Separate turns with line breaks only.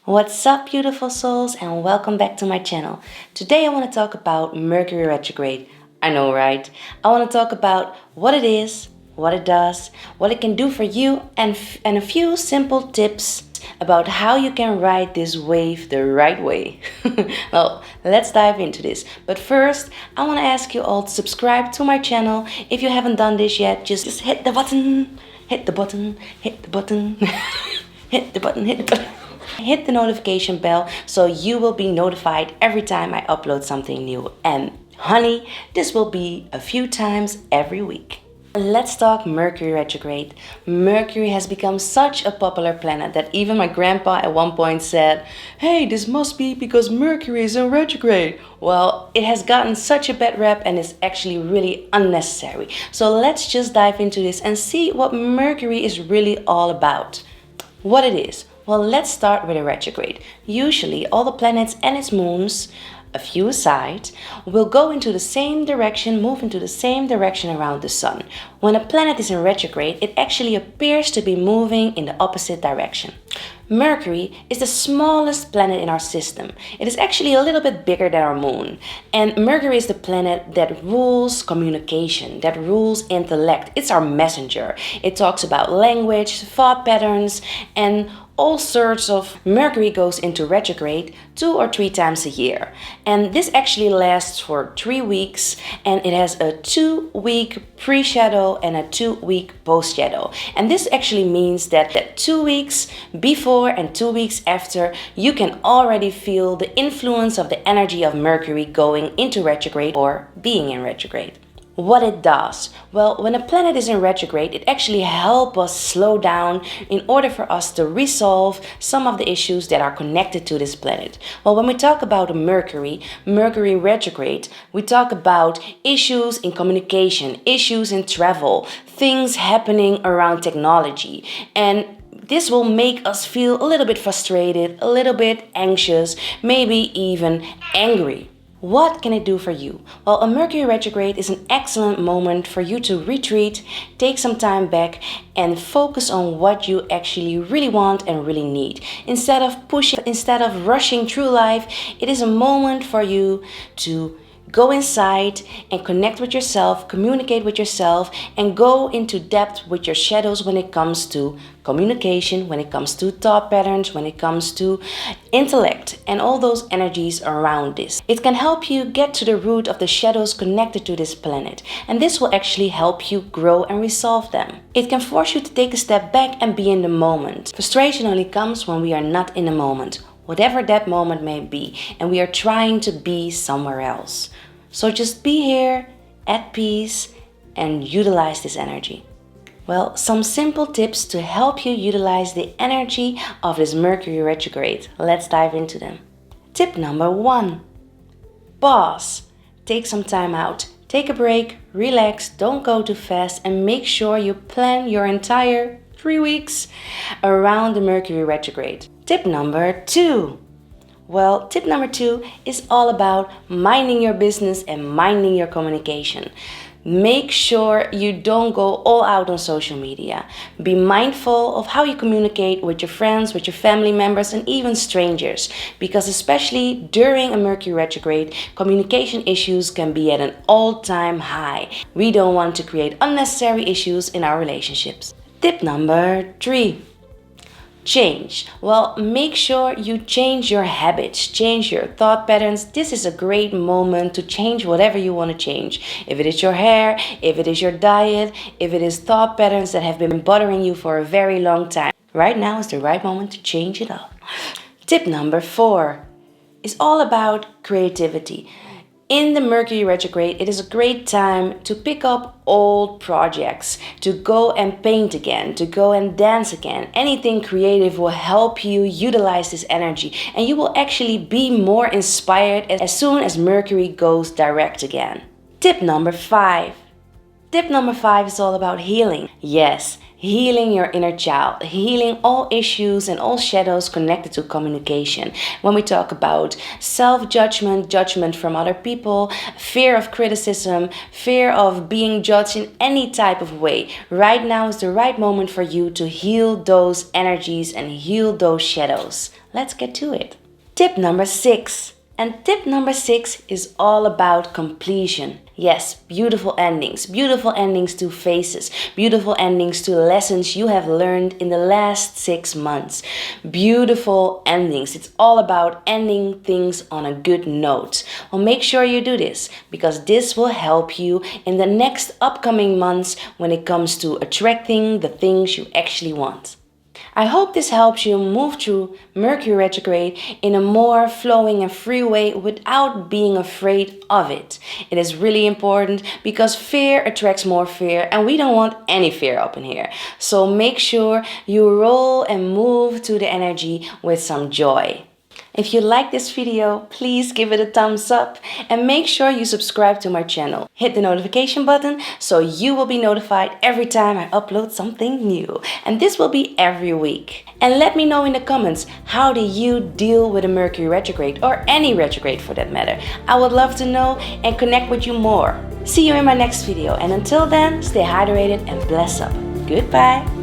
What's up, beautiful souls, and welcome back to my channel. Today I want to talk about Mercury retrograde. I know, right? I want to talk about what it is, what it does, what it can do for you, and a few simple tips about how you can ride this wave the right way. Well, let's dive into this. But first, I want to ask you all to subscribe to my channel. If you haven't done this yet, just hit the button, hit the button, hit the button, hit the button, hit the button. Hit the notification bell so you will be notified every time I upload something new. And honey, this will be a few times every week. Let's talk Mercury retrograde. Mercury has become such a popular planet that even my grandpa at one point said, "Hey, this must be because Mercury is in retrograde." Well, it has gotten such a bad rep and is actually really unnecessary. So let's just dive into this and see what Mercury is really all about. What it is. Well, let's start with a retrograde. Usually, all the planets and its moons, a few aside, will go into the same direction, move into the same direction around the sun. When a planet is in retrograde, it actually appears to be moving in the opposite direction. Mercury is the smallest planet in our system. It is actually a little bit bigger than our moon. And Mercury is the planet that rules communication, that rules intellect. It's our messenger. It talks about language, thought patterns, and all sorts of. Mercury goes into retrograde 2 or 3 times a year. And this actually lasts for 3 weeks, and it has a 2-week pre-shadow and a 2-week post-shadow. And this actually means that 2 weeks before and 2 weeks after, you can already feel the influence of the energy of Mercury going into retrograde or being in retrograde. What it does? Well, when a planet is in retrograde, it actually helps us slow down in order for us to resolve some of the issues that are connected to this planet. Well, when we talk about Mercury retrograde, we talk about issues in communication, issues in travel, things happening around technology, and this will make us feel a little bit frustrated, a little bit anxious, maybe even angry. What can it do for you? Well, a Mercury retrograde is an excellent moment for you to retreat, take some time back, and focus on what you actually really want and really need. Instead of rushing through life, it is a moment for you to go inside and connect with yourself, communicate with yourself, and go into depth with your shadows when it comes to communication, when it comes to thought patterns, when it comes to intellect, and all those energies around this. It can help you get to the root of the shadows connected to this planet, and this will actually help you grow and resolve them. It can force you to take a step back and be in the moment. Frustration only comes when we are not in the moment, whatever that moment may be, and we are trying to be somewhere else. So just be here, at peace, and utilize this energy. Well, some simple tips to help you utilize the energy of this Mercury retrograde. Let's dive into them. Tip number 1. Pause. Take some time out. Take a break, relax, don't go too fast, and make sure you plan your entire 3 weeks around the Mercury retrograde. Tip number 2. Well, tip number 2 is all about minding your business and minding your communication. Make sure you don't go all out on social media. Be mindful of how you communicate with your friends, with your family members, and even strangers. Because especially during a Mercury retrograde, communication issues can be at an all-time high. We don't want to create unnecessary issues in our relationships. Tip number 3. Change. Well, make sure you change your habits, change your thought patterns. This is a great moment to change whatever you want to change. If it is your hair, if it is your diet, if it is thought patterns that have been bothering you for a very long time, right now is the right moment to change it up. Tip number 4 is all about creativity. In the Mercury retrograde, it is a great time to pick up old projects, to go and paint again, to go and dance again. Anything creative will help you utilize this energy, and you will actually be more inspired as soon as Mercury goes direct again. Tip number 5. Tip number 5 is all about healing. Yes, healing your inner child, healing all issues and all shadows connected to communication. When we talk about self-judgment, judgment from other people, fear of criticism, fear of being judged in any type of way, right now is the right moment for you to heal those energies and heal those shadows. Let's get to it. Tip number 6. And tip number 6 is all about completion. Yes, beautiful endings to phases, beautiful endings to lessons you have learned in the last 6 months. Beautiful endings. It's all about ending things on a good note. Well, make sure you do this, because this will help you in the next upcoming months when it comes to attracting the things you actually want. I hope this helps you move through Mercury retrograde in a more flowing and free way without being afraid of it. It is really important because fear attracts more fear, and we don't want any fear up in here. So make sure you roll and move to the energy with some joy. If you like this video, please give it a thumbs up and make sure you subscribe to my channel. Hit the notification button so you will be notified every time I upload something new. And this will be every week. And let me know in the comments, how do you deal with a Mercury retrograde, or any retrograde for that matter? I would love to know and connect with you more. See you in my next video, and until then, stay hydrated and bless up. Goodbye.